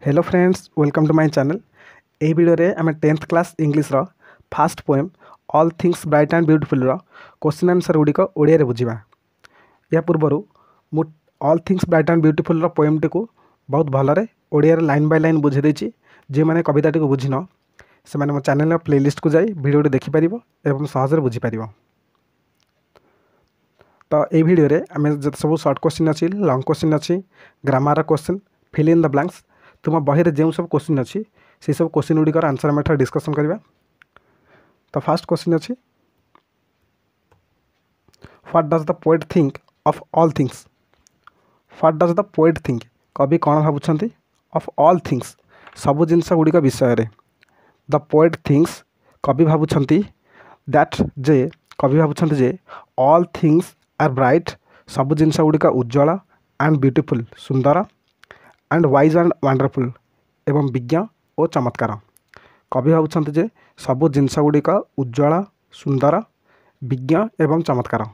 Hello friends welcome to my channel. यही video रे आम 10th क्लास इंग्लिश रो first poem all things bright and beautiful रो question answer गुड़िक ओडिया बुझा। या पूर्वर मु all things bright and beautiful रो पोएम टी को बहुत भलरे ओडिया रे लाइन बाय लाइन बुझे देछि। जे माने कविता टी को बुझिन से माने मो चैनल रो प्लेलिस्ट को जाई वीडियो टी देखि परिबो एवं सहज रे बुझी परिबो। तो ये वीडियो रे आम जब सब शॉर्ट क्वेश्चन अच्छी लॉन्ग क्वेश्चन अच्छी grammar question fill in the blanks तुम बही रे जो सब क्वेश्चन अच्छी से सब क्वेश्चन गुड़िकर आंसर आम डिस्कसन करवा। तो फर्स्ट क्वेश्चन अच्छी what does the poet think of all things. What does the poet think कवि कौन भावुं ऑफ ऑल थिंग्स सबु जिनस गुड़िक विषय रे। द पोएट थिंक्स कवि भावुं दैट जे कवि भावुं जे ऑल थिंग्स आर ब्राइट सबु जिनस गुड़िक उज्जवल एंड ब्यूटीफुल सुंदर एंड वाइज एंड वंडरफुल एवं विज्ञ और चमत्कार। कवि भावुं जे सबु जिनस गुड़िक उज्जवल सुंदर विज्ञ एवं चमत्कार।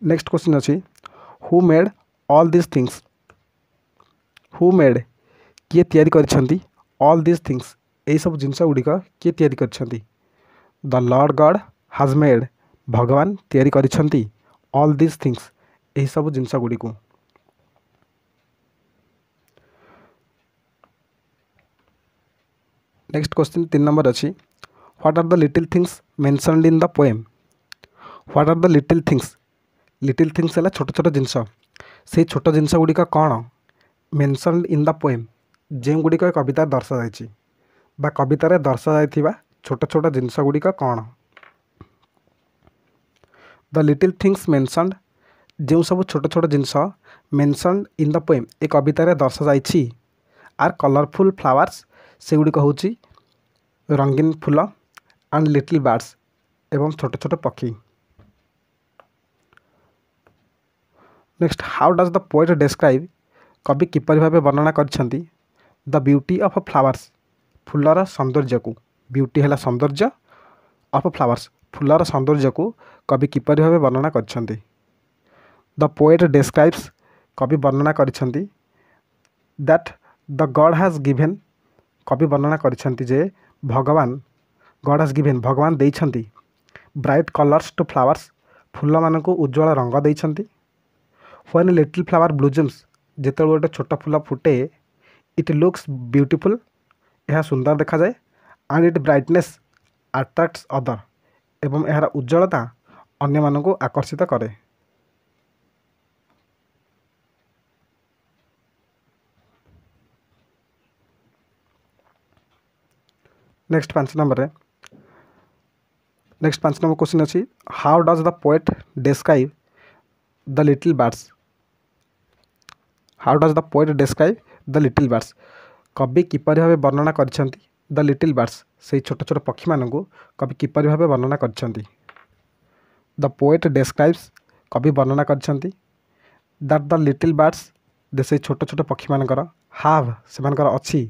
नेक्स्ट क्वेश्चन अच्छी who made all this things. Who made किए तैयारी करिसेंती ऑल दिस थिंग्स यही सब जिनस गुड़िक किए तैयारी करिसेंती। The lord God has made भगवान तैयारी करिसेंती ऑल दिस थिंग्स यही सब जिनस गुड़िक। नेक्स्ट क्वेश्चन 3 नंबर अच्छी what are the little things mentioned in the poem. What are the little things है छोट छोट जिनस से छोट जिनस गुड़िक कौन मेंशनड इन द पोएम जो गुड़िक कविता दर्शा जा कवितार दर्शा जा छोट छोट जिनस गुड़िक कौन। द लिटिल थिंग्स मेंशनड जो सब छोट छोट जिनस मेंशनड इन द पोएम ए कवितार दर्शा जा आर कलरफुल फ्लावर्स से गुड़िक हूँ रंगीन फूल एंड लिटिल बर्ड्स एवं छोट छोट पक्षी। Next how does the poet describe कवि किपर भाव वर्णना करछंती द ब्यूटी ऑफ फ्लावर्स फूलर सौंदर्य को। ब्यूटी है सौंदर्य ऑफ फ्लावर्स फूलर सौंदर्य को कवि किपर भाव वर्णना करछंती। द पोएट डिस्क्राइब्स कवि वर्णना करछंती that the God has given कवि वर्णना करछंती जे भगवान गॉड हैज गिवन भगवान देइछंती ब्राइट कलर्स टू फ्लावर्स फूल मान को उज्जवल रंग देइछंती। व्हेन लिटिल फ्लावर ब्लूजम्स जेते गोटे छोट फूल फुटे इट लुक्स ब्यूटीफुल यह सुंदर देखा जाए and it brightness attracts other एवं यार उज्जवलता अन्य मानक आकर्षित करे। नेक्स्ट 5 नंबर क्वेश्चन अच्छी how does the poet describe the little birds. How does the poet describe the little birds कवि किपर भाव वर्णना करछंती द लिटिल बर्ड्स से छोट छोट पक्षी मानक कवि किपर भाव वर्णना करछंती। द पोएट डिस्क्राइब्स कवि वर्णना करछंती दैट द लिटिल बर्ड्स से छोट छोट पक्षी मानकर हाव से अच्छी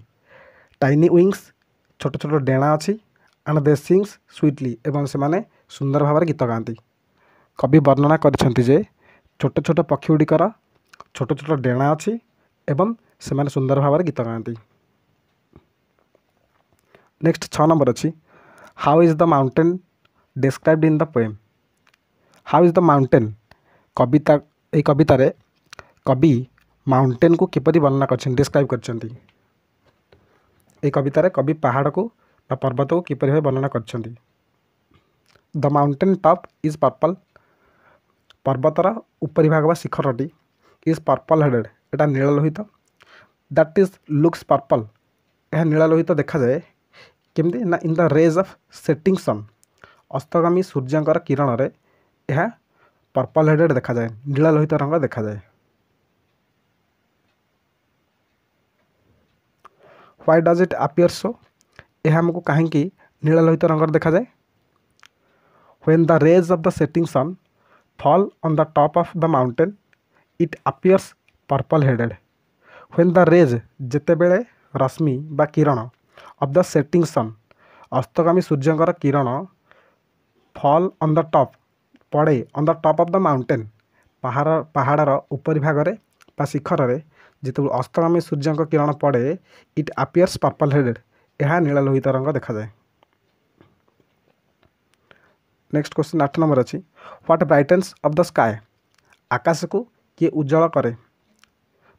टाइनी विंग्स छोट छोट डेणा अच्छी एंड दे सिंग्स स्वीटली एवं से माने सुंदर भाव गीत गाती। कवि वर्णना करछंती जे छोट छोट पक्षी गुड़िकर छोट छोट डेणा अच्छी एवं से माने सुंदर भाव गीत गाती। नेक्स्ट 6 नंबर अच्छी how is the mountain described in the poem. How is the mountain कविता ए कवितार कवि माउंटेन को किपरि वर्णना कर डिस्क्राइब करछंती। ए कवितार कवि पहाड़ को पर्वत को किपरि भाव वर्णना करछंती। The mountain top is purple पर्वतर उपरी भाग व शिखरटी इज पर्पल हेडेड एटा नील लोहित दैट इज लुक्स पर्पल यह नील लोहित देखा जाए केमती ना in the rays of setting sun अस्तगामी सूर्यंकर किरण रे यह पर्पल हेडेड देखा जाए नील लोहित रंग देखा जाए। Why does it appear so यह हमको कहीं नील लोहित रंग देखा जाए। When the rays of the setting sun fall on the top of the mountain it appears purple headed. When the rays जेते बेले रश्मि बा किरण ऑफ द सेटिंग सन अस्तगामी सूर्यंकर किरण फॉल ऑन द टॉप पड़े on the top of the mountain पहाड़र उपरी भागरे बा शिखर रे जिते अस्तगामी सूर्य किरण पड़े इट अपियर्स पर्पल हेडेड यह नील लोहित रंग देखा जाए। नेक्स्ट क्वेश्चन 8 नंबर अच्छी what brightens of the sky आकाश को किए उज्जवल करे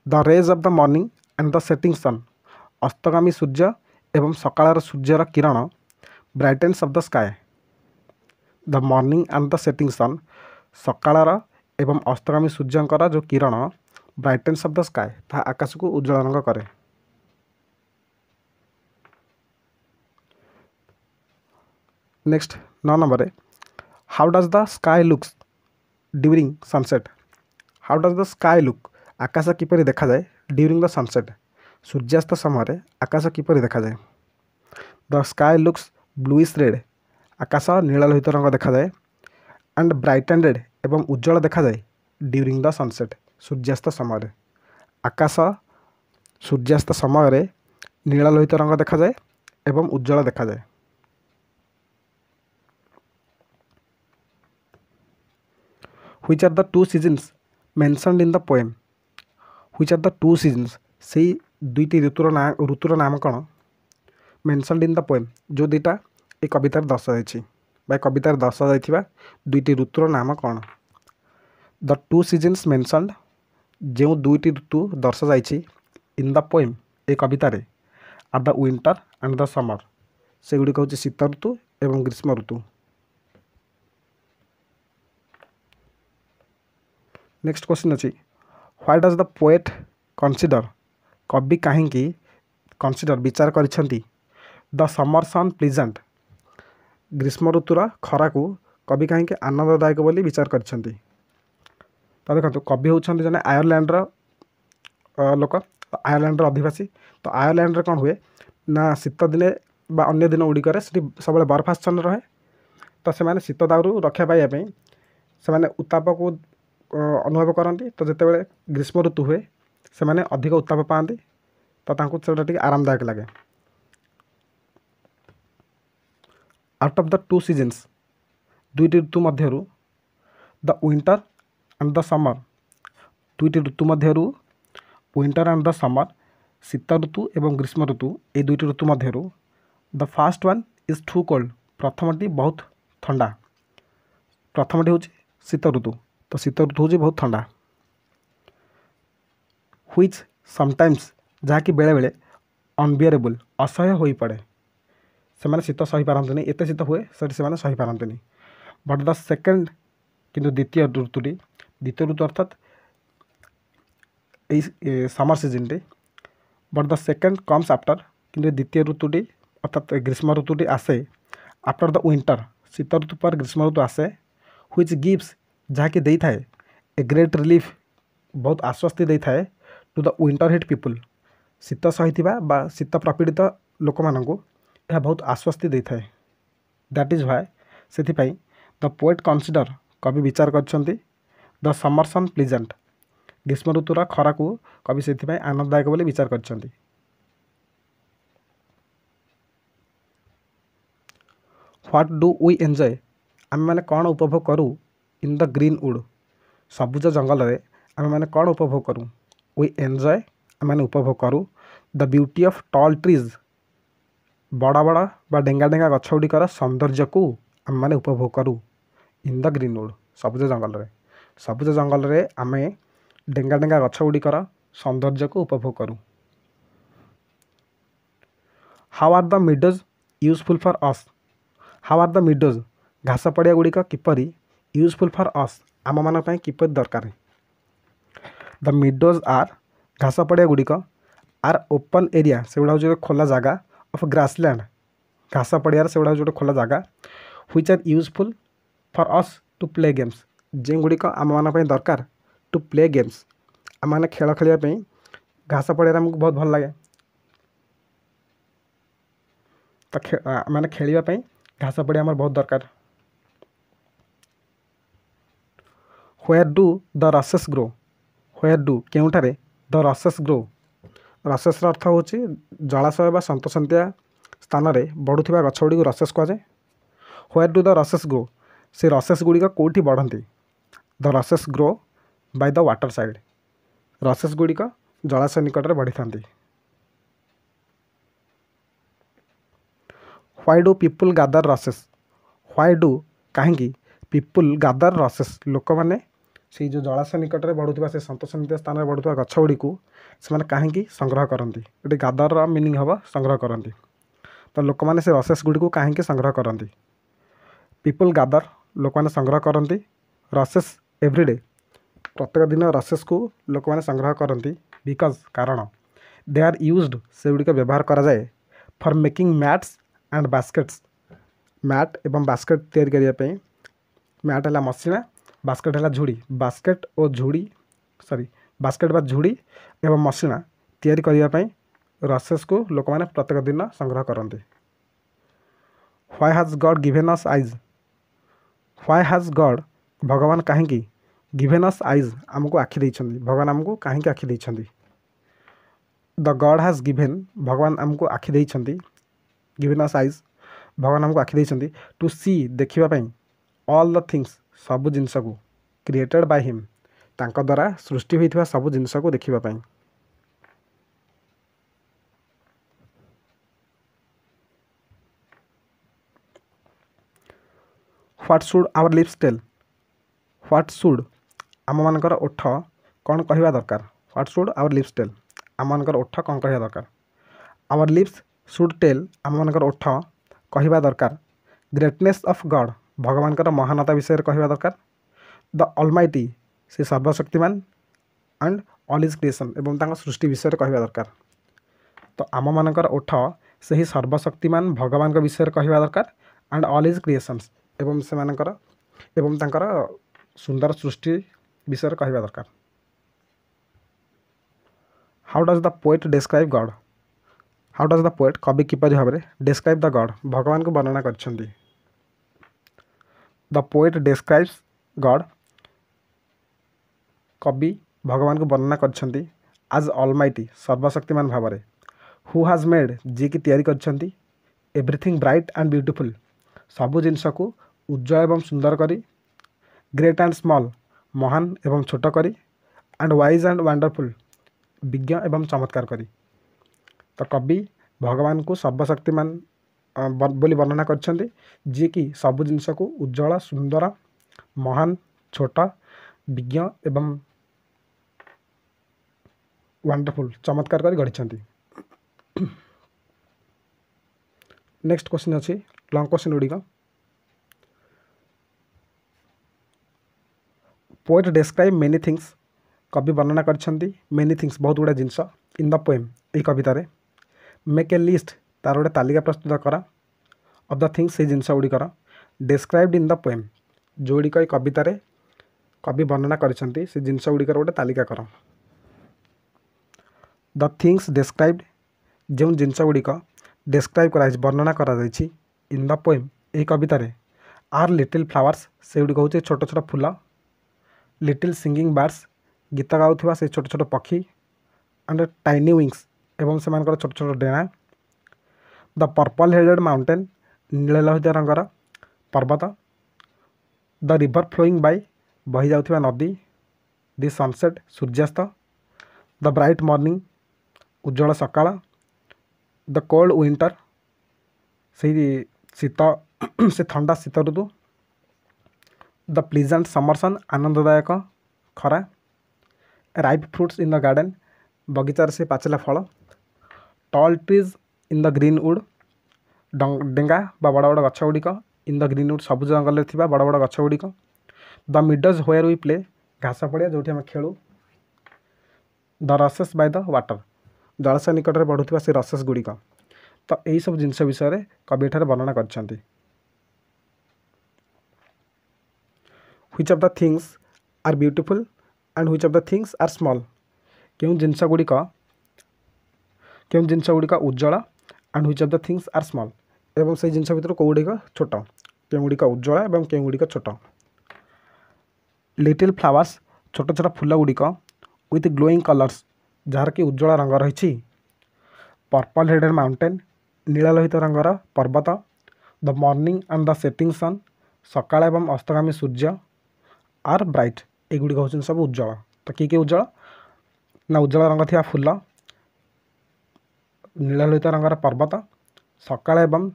the rays of the morning and the setting sun अस्तगामी सूर्य एवं सकाळर सूर्यर किरण brightens of the sky the morning and the setting sun सकाळर एवं अस्तगामी सूर्यंकर जो किरण ब्राइटन्स ऑफ द स्काई ता आकाश को उज्जवल रंग करे। Next 9 number how does the sky looks during sunset how does the sky look आकाश किपरि देखा जाए ड्यूरिंग द सनसेट सूर्यास्त समय आकाश किपरि देखा जाए the sky looks bluish red आकाश नील लोहित रंग देखा जाए एंड ब्राइट एंड रेड एवं उज्जवल देखा जाए ड्यूरिंग द सनसेट सूर्यास्त समय आकाश सूर्यास्त समय नील लोहित रंग देखा जाए एवं उज्जवल देखा जाए। Which are the two seasons mentioned in the poem which are the two seasons से दुईटी ऋतुर नाम कौन मेंशनड इन द पोएम जो दुईटा ए कवितार दर्शाई कवितार दर्शा दुईटी ऋतुर नाम कौन द टू सीजन्स मेंशनड जो दुईटी ऋतु दर्शा इन द पोएम ए कवितार are the winter and the summer से गुड़िक हूँ शीत ऋतु एवं ग्रीष्म ऋतु। नेक्स्ट क्वेश्चन अच्छी why does the poet consider कवि कहीं कन्सिडर विचार करिसेंती द समर सन प्लीजेंट ग्रीष्म ऋतुर खरा को कवि कहीं आनंददायक बोली विचार करिसेंती। तो देखो कवि होउछन्ती जने आयरलैंड लोक आयरलैंड अधिवासी तो आयरलैंड कौन हुए ना शीत दिने बा अन्य दिन गुड़िक सब बर्फ आच्छन्न रहे तो से शीत दाउरू रक्षा पाइबापी से उत्ताप को अनुभव करती तो जितेबाला ग्रीष्म ऋतु हुए से माने अधिक उत्ताप पाती तो टे आरामदायक लगे। Out of the two seasons दुईटी ऋतु मध्यरु the winter and the summer दुईटी ऋतु मध्यरु विंटर एंड द समर शीत ऋतु एवं ग्रीष्म ऋतु ये दुईटी ऋतु मध्यरु the first one is too cold प्रथमटी बहुत ठंडा प्रथमटी हूँ शीत ऋतु तो शीत ऋतु हूँ बहुत ठंडा व्हिच समटाइम्स जहाँकि बेले बेले अनबियरेबल असह्य हो पड़े से शीत सही पारती एत शीत हुए से सही पारती बट द सेकेंड किंतु द्वितीय ऋतु अर्थात summer season T but the second comes after किंतु द्वितीय ऋतुटी अर्थात ग्रीष्म ऋतुटी आसे आफ्टर द विंटर शीत ऋतु पर ग्रीष्म ऋतु आसे व्हिच गिव्स जहाँकि दे थाए ए ग्रेट रिलीफ बहुत आश्वस्ति दे थाए to the winter hit people शीत सही बा शीत प्रपीड़ित लोक मानू यह बहुत आश्वस्ति दे थाए दैट इज व्हाई से द पोएट कन्सिडर कवि विचार कर द समर सन प्लीजेंट ग्रीष्म ऋतुर खरा को कवि से आनंददायक बोली विचार कर। व्हाट डू वी एंजॉय आम मैंने कौन उपभोग करूँ इन द ग्रीन वुड सबुज जंगल रे आम मैंने कौन उपभोग करूँ वी एंजॉय आम मैंने उपभोग करूँ the beauty of tall trees बड़ा बड़ा बा डेंगा डेंगा गछ गुड़िकर सौंदर्य को आम मैंने उपभोग करूँ इन द ग्रीन वुड सबुज जंगल रे आम डेंगा डेंगा गछ गुड़िकर सौंदर्य को उपभोग करूँ। How are the meadows useful for us how are the meadows घास पड़िया गुड़िक किपरि यूजफुल फॉर अस आम मान किपरि दरकार द मिडोज आर घास पड़िया गुड़िक आर ओपन एरिया से गुड़ा हूँ खोला जगह ऑफ ग्रासलैंड घास पड़ियार से गुड़ा हूँ खोला जगह which are useful for us to play games जे गुड़िक आम मान दरकार टू प्ले गेम्स आम मैंने खेल खेलने घास पड़ियार आमको बहुत भल लगे तो मैंने खेलवाई घास पड़िया आमर बहुत दरकार। Where do the rushes grow where do केउठारे द रसेस ग्रो रसेस अर्थ हूँ जलाशय बा सन्तसंतिया स्थान में बढ़ुवा गछ गुड़ी रसेस कहुए। Where do the rushes grow से रसेस गुड़िक कौटी बढ़ती the rushes grow by the water side. Rushes गुड़िक जलाशय निकट बढ़ी था। Why do people gather rushes. Why do कहीं पीपुल गादर रसेस लोक मैंने से जो जलाशय निकट में बढ़ुवा से सन्तोषजनक स्थान में बढ़ुवा गछ गुड़ी से कहीं संग्रह करती। ये गादर मीनिंग हम संग्रह करती। तो लोक मैंने से रसेस गुड़ी कहीं संग्रह करती। पीपुल गादर लोक मैंने संग्रह करती रसेस एवरीडे प्रत्येक दिन रसेस को लोक मैंने संग्रह करती। बिकज कारण दे आर यूज्ड से गुड़िक व्यवहार करा जाए for making mats and baskets. Mat एवं बास्केट तैयारी करने मैट है मसीना बास्केट है झुड़ी। बास्केट और झुड़ी बास्केट बा झुड़ी एवं मसीना तैयारी करने रसेस को लोक मैंने प्रत्येक दिन संग्रह करते। Why has God given us eyes. Why has God भगवान कहीं गिवेन अस आइज आमको आखि देइछन्ति। भगवान आमको कहीं आखि देइछन्ति। द गॉड हैज गिवेन भगवान आमको आखि देइछन्ति। गिवेन अस आइज भगवान आमको आखि देइछन्ति टू सी देखिबा ऑल द थिंग्स सबु जिनस को क्रिएटेड बाय हिम तांको द्वारा सृष्टि होइथिबा सबु जिनस को देखिबा पई। What should our lips tell. What should आम मानकर ओठ कौन कहवा दरकार। What should our lips tell आम मानकर ओठ कौन कहवा दरकार। आवर लिप्स शुड टेल आम मानकर ओठ कहवा दरकार ग्रेटनेस ऑफ गॉड भगवान महानता विषय कहवा दरकार। द ऑलमाइटी से सर्वशक्तिमान एंड ऑल इज क्रिएशन एवं तांको सृष्टि विषय कहवा दरकार। तो आम मानकर ओठ से ही सर्वशक्तिमान भगवान विषय कहवा दरकार एंड ऑल इज क्रिएशंस एवं से एवं तांकर सुंदर सृष्टि विषय कहवा दरकार। How does the poet describe God. How does the poet कवि किपरि भाव में डिस्क्राइब द गॉड भगवान को वर्णना करछन्ति। द पोएट डिस्क्राइब्स गॉड कवि भगवान को वर्णना करछन्ति आज ऑलमाइटी सर्वशक्तिमान भाव में। हु हैज मेड जी की तैयारी करछन्ति एवरीथिंग ब्राइट एंड ब्यूटीफुल सबु जिनस को उज्जवल एवं सुंदर करी। ग्रेट एंड स्मॉल महान एवं छोट करी। एंड वाइज एंड वंडरफुल विज्ञ एवं चमत्कार करी। तो कवि भगवान को सर्वशक्तिमान बोली वर्णना करछन्ति जी कि सबु जिनस को उज्जवल सुंदर महान छोट विज्ञ एवं वंडरफुल चमत्कार कर गढ़ी। नेक्स्ट क्वेश्चन अच्छी लॉन्ग क्वेश्चन गुड़िक। पोएट डिस्क्राइब मेनी थिंग्स कवि वर्णना करछन्ति मेनी थिंग्स बहुत गुड़ा जिनस इन द पोएम ये कवितार। मेक ए लिस्ट तार गोटे तालिका प्रस्तुत करा ऑफ द थिंग्स से जिनस गुड़िकर डिस्क्राइब्ड इन द पोएम जो गुड़िक कवितार कवि वर्णना करछन्ति से जिनस गुड़िकर गोटे तालिका कर। द थिंग्स डिस्क्राइब्ड जो जिनस गुड़िक डिस्क्राइब कर वर्णना कर इन द पोएम ये कवितार आर लिटिल फ्लावर्स से गुड़िक हूँ छोट छोट फूल। लिटिल सिंगिंग बर्ड्स गीत गाउथुवा से छोट छोट पक्षी एंड टाइनी विंग्स एवं से छोट छोट डेणा। द पर्पल हेडेड माउंटेन नील लोहित रंगर पर्वत। द रिवर फ्लोइंग बाय बही जाउथुवा नदी। दि सनसेट सूर्यास्त। द ब्राइट मॉर्निंग उज्जवल सकाळ। द कोल्ड विंटर से शीत से ठंडा शीत ऋतु। द प्लीजेंट समर सन आनंददायक खरा। Ripe fruits in the garden बगीचार से पाचिला फल। Tall trees in the green wood डेंगा बा बड़ बड़ गछ गुड़िक इन द ग्रीन वुड सबुज जंगल में बड़ बड़ गछ गुड़िक। The meadows where we play घास पड़िया जो आम खेलु। The rushes by the water जलाशय निकट में बढ़ुवा से रसेस गुड़िक। तो यही सब जिनस विषय कवि एठारे वर्णना करछन्ति। Which of the things are beautiful and which of the things are small क्यों जिनस गुड़िक उज्जवल and which of the things are small एवं से जिनस भितर कौ गुड़िक छोट क्यों गुड़िक उज्जवल एवं क्यों गुड़िक छोट। लिटिल फ्लावर्स छोट छोट फूल गुड़िक विथ ग्लोइंग कलर्स जार कि उज्जवल रंग रही। पर्पल हेडेड माउंटेन नील लोहित रंगर पर्वत। The morning and the setting sun सकाळ एवं अस्तगामी सूर्य आर ब्राइट एगुड़ी हूँ सब उज्जवल। तो किए उज्जवल ना उज्जवल रंग थी फूल, नीललोहित रंगर पर्वत, सकाळ एवं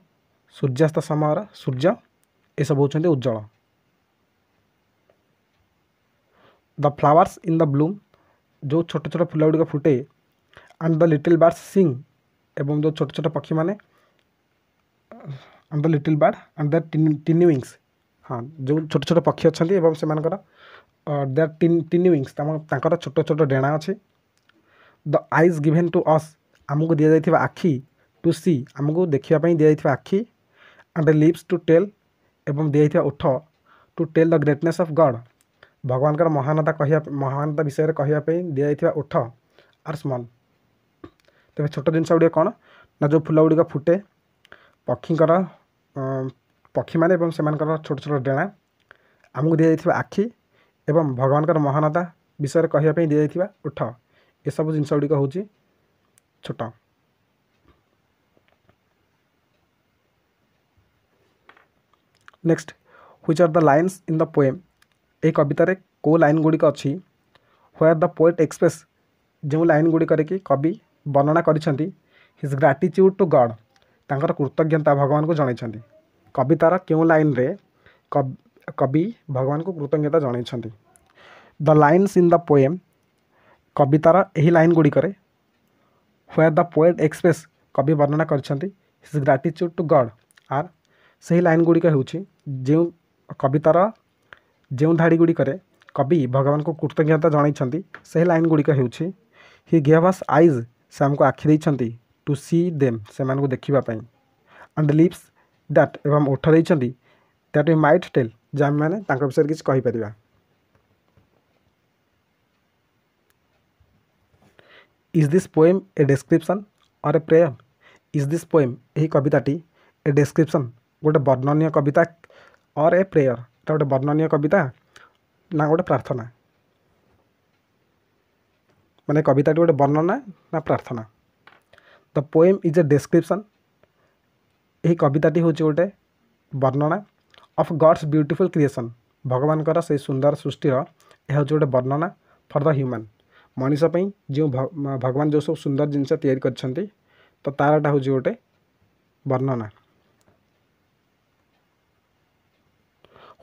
सूर्यास्त समय सूर्य, ये सब होती उज्जवल। The flowers in the bloom, जो छोट छोट फूल गुड़िक फुटे, and the little birds sing, एवं जो छोट छोट पक्षी मैंने and the little bird and the tiny wings, हाँ जो छोट छोट पक्षी अच्छा से देयर टिनी विंग्स छोट छोट डेणा अच्छे। The eyes given to us, आमको दि जाइथिबा आखि, टू सी आमको देखापी दि जाइथिबा आखि, एंड लिप्स टू टेल, एवं दि जाइथिबा ओठ to tell the greatness of God, भगवान का महानता विषय कहवाई दि जाइथिबा ओठ आर स्मॉल। तेज छोट जिनस गुड़िक कौन ना जो फूल गुड़िक फुटे, पक्षीकर पक्षी मैंने से छोट छोट डेणा, आमको दि जाइथिबा आखि एवं भगवान का महानता विषय कहवाई दि जाइथिबा ओठ, ये सब जिनस गुड़िक हूँ छोट। Next, which are the lines in the poem, ये कवितार को लाइन गुड़िक अच्छी व्हेयर द पोएट एक्सप्रेस, जो लाइन गुड़िक कि कवि वर्णना करिसेंती हिज ग्राटिट्यूड टू गॉड, तांकर कृतज्ञता भगवान को जनइछंती। कवितार क्यों लाइन रे कवि भगवान को कृतज्ञता जनइछंती। The lines in the poem, कवितार यही लाइन गुड़िक व्हेयर द पोएट एक्सप्रेस, कवि वर्णना करिसेंती his gratitude to God, are सही लाइन गुड़िक होउछि जो कवितार जो धाड़ी गुड़िक कवि भगवान को कृतज्ञता जनइछंती, सही लाइन गुड़िक होउछि ही गेव अस आइज, से हमको आखि देइछंती, टू सी देम, से मानको देखिबा पई, एंड लिप्स दैट, एवं ओठ देइछंती दैट वी माइट टेल, जे हम माने तांका विषय किछ कहि परिबा। Is this poem a description or a prayer, is this poem यही कविताटी ए डिस्क्रिप्शन गोटे वर्णनीय कविता और ए प्रेयर, गोटे वर्णनीय कविता ना गोटे प्रार्थना, माने कविताटी गोटे वर्णना ना प्रार्थना। The poem is a description, यही कविताटी हूँ गोटे वर्णना ऑफ गॉड्स ब्यूटीफुल क्रिएशन, भगवान से सुंदर सृष्टिर यह हूँ गोटे वर्णना फॉर द ह्यूमन, मनीष जो भगवान जो सब सुंदर जिनस तैयारी करछंती, तो तारटा हूँ गोटे वर्णना।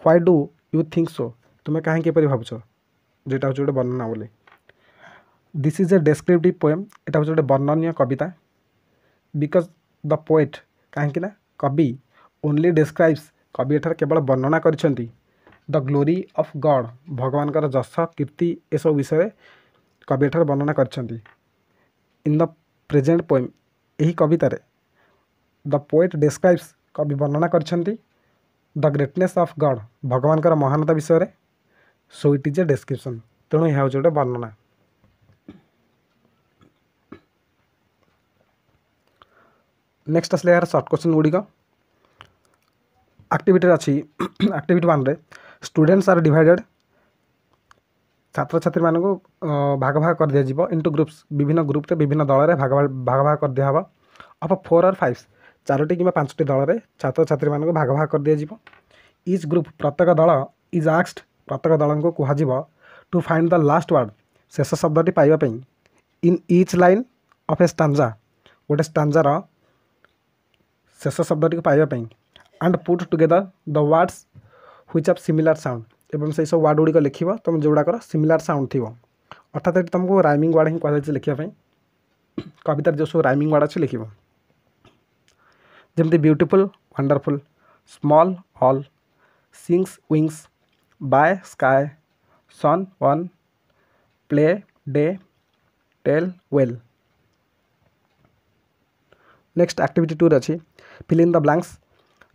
Why do you think so, तुम्हें कहीं किपर भावुच, जेटा हूँ गोटे वर्णना बोली। This is a descriptive poem, यहाँ हूँ गोटे वर्णनीय कविता। बिकज द पोएट, कहीं कवि ओनली डिस्क्राइब्स, कवि एठार केवल वर्णना करिसेंती द ग्लोरी ऑफ गॉड, भगवान का जश कीर्ति ये सब विषय कवि एठार वर्णना करिसेंती। इन द प्रेजेंट पोएम, यही कवितार द पोएट डिस्क्राइब्स, कवि वर्णना करिसेंती द ग्रेटनेस ऑफ गॉड, भगवान का महानता विषय, so it is a description, तेणु यह हूँ गोटे वर्णना। नेक्स्ट आसले यार सर्ट क्वेश्चन गुड़िक एक्टिविटी अच्छी। एक्टिविटी 1 रे स्टूडेंट्स आर डिवाइडेड, छात्र छात्री मान भाग भाग कर दिया इनटू ग्रुप्स, विभिन्न ग्रुप रे विभिन्न दल रे भाग भाग कर दिया ऑफ 4 और 5, 4टी कि 5टी दल रे छात्र छात्री मान भाग भाग कर दिया। इच ग्रुप, प्रत्येक दल, इज आस्क्ड, प्रत्येक दल को कह to find the last word, शेष शब्दटी पाइबापी in each line of a stanza, गोटे स्टांजार शेष शब्दटी पाइबापी, and put together the words which of similar sound, एवं से सब वर्ड गुड़िक लिख तुम जोड़ाकर सिमिलर साउंड थी, अर्थात तुमको राइमिंग वर्ड ही कहुई लिखापी, कवितार जो सब राइमिंग वर्ड अच्छे लिख, जमती beautiful wonderful, small all, sings wings, by sky, sun one, play day, tell well. Next activity 2 अच्छी fill in the blanks,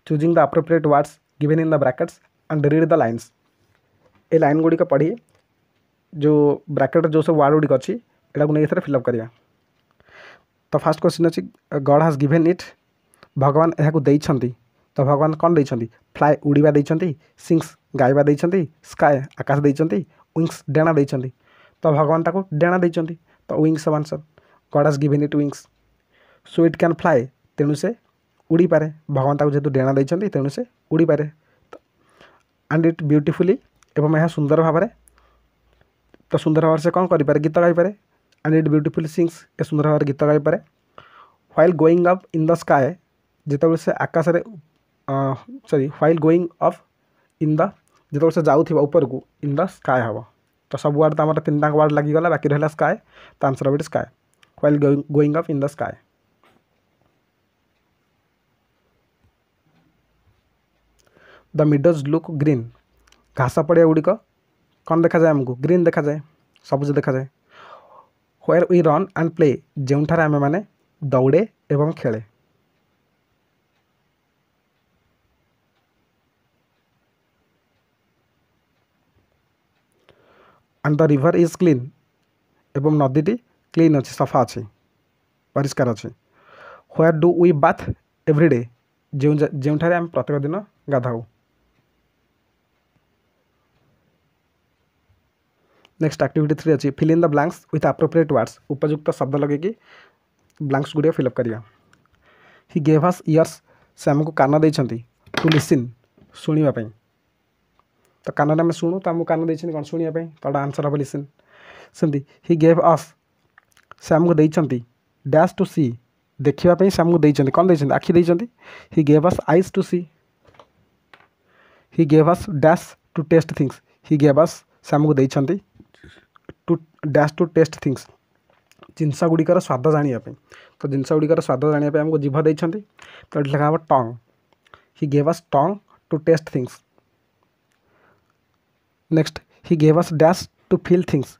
choosing the appropriate words given in the brackets and read the lines, ए line गुड़िक पढ़ी जो bracket जो सब word गुड़िक अच्छी यहाँ को नहीं फिलअप करिया। तो फास्ट क्वेश्चन अच्छी गॉड हैज गिवेन इट, भगवान यहाँ देइछंती, तो भगवान कौन देइछंती, फ्लाई उड़ीबा देइछंती, सिंग्स गाइबा देइछंती, स्काई आकाश देइछंती, विंग्स डेणा देइछंती, तो भगवान ताको डेणा देइछंती, तो विंग्स सब answer, God has given it wings, so it can fly, तेणु से उड़ी पारे, भगवान ताको जेहेतु डेणा देइछंती तेणु से उड़ी पारे, एंड इट ब्यूटीफुली, एवं यह सुंदर भाव तो सुंदर भाव से कौन करें गीत गाईपे and it beautiful sings a सुंदर भाव गीत गाईपे while going up in the sky जिते से आकाश sorry while going up in the जो से जाऊँ ऊपर को इन द स्काए हम तो सब वर्ड तो आम 3 वर्ड लगिगला बाकी रहा स्काए तो आंसर हम sky while going up in the sky. The meadows look green घास पड़िया गुड़िक कौन देखा जाए आमको ग्रीन देखा जाए सबुज देखा जाए। Where we run and play जोठार आम मैंने दौड़े एवं खेले। And the river is clean एवं नदीटी क्लीन अच्छी सफा अच्छी परिष्कार अच्छी। Where do we bath everyday जोठार आम प्रत्येक दिन गाधाऊ। नेक्स्ट एक्टिविटी 3 अच्छी fill in the blanks with appropriate words उपयुक्त शब्द लगे ब्लैंक्स गुड़िया फिलअप करिया। ही गेव अस इयर्स से आमको कान देइछंती टू लिसन शुणा तो कान आम शुणु तो आमको कान देइछंती कौन शुणा तो आंसर हम लिसन सेमती। ही गेव अस से आमको देइछंती डैश टू सी देखापी से आमको देइछंती कौन देइछंती आखि देइछंती। He gave us eyes to see. He gave us dash to taste things he gave us से आमको देइछंती to dash to taste things जिनस गुड़िकर स्वाद जानापी तो जिनस गुड़िकर स्वाद जानापी आमको जीभ देइछंती तो ये लिखा tongue. He gave us tongue to taste things. Next he gave us dash to feel things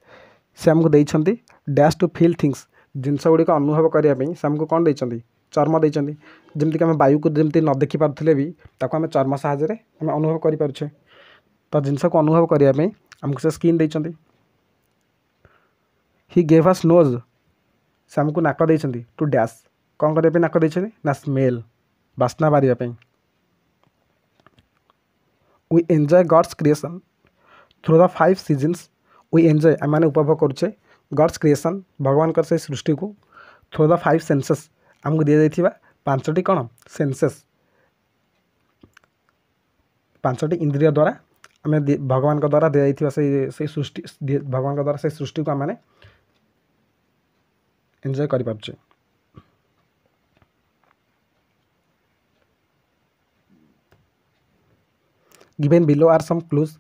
से आमको देइछंती डैश टू फील थिंग्स जिनस गुड़िक अनुभव करने से आमको कौन देइछंती चर्म देइछंती जमीक आम वायु को जमी न देखी पारे भी ताको आम चर्म साहाय्य आम अनुभव करें तो जिनस को अनुभव करने आमको से स्किन देइछंती। ही गेव अस नोज से आमको नाक देइछंती टू डैश कौन करने नाक देइछंती ना स्मेल बास्ना बारिया। We enjoy God's creation through the 5 seasons we enjoy आम मैंने उपभोग करुचे गॉड्स क्रिएशन भगवान से सृष्टि को थ्रू द 5 सेंसेस आमको दि जाइथिबा 5टी कौन सेंसेस 5टी इंद्रिय द्वारा आम भगवान द्वारा दि जाइथिबा से सृष्टि भगवान द्वारा से सृष्टि को आम मैंने एंजॉय करि पारुचे। Given below are some clues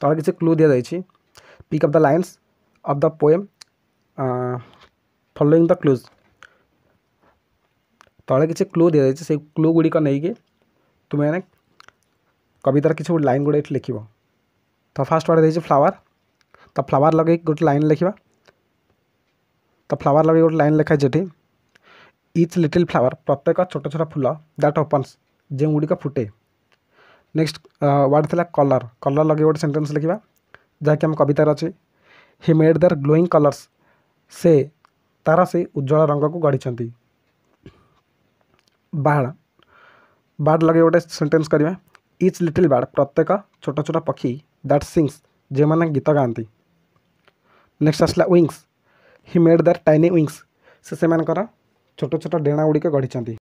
तले किसी क्लू दि जाइए pick up the lines of the poem following the clues तले किसी क्लू दि जाइए से क्लू गुड़िक नहीं तुम्हें कवितार किसी गोटे लाइन गुड़े लिख तो फास्ट वर्ड देखिए फ्लावर तो फ्लावर लगे गोटे लाइन लिखा तो फ्लावर लगे गोटे लाइन लिखाई जेठी इच लिटिल फ्लावर प्रत्येक छोट छोट फूल दैट ओपन्स जो गुड़िक फुटे। Next word the colour colour लगे गोटे सेंटेंस लिखा जहाँकि आम कवितार अच्छे he made their glowing colours से तार से उज्जवल रंग को गढ़ी। बार्ड बार्ड लगे गोटे सेंटेंस करवा इच लिटिल बार्ड प्रत्येक छोट छोट पक्षी दैट सिंग्स जो मैंने गीत गाती। नेक्स्ट आसला wings he made there tiny wings से छोट छोट डेणा गुड़िक गढ़ी।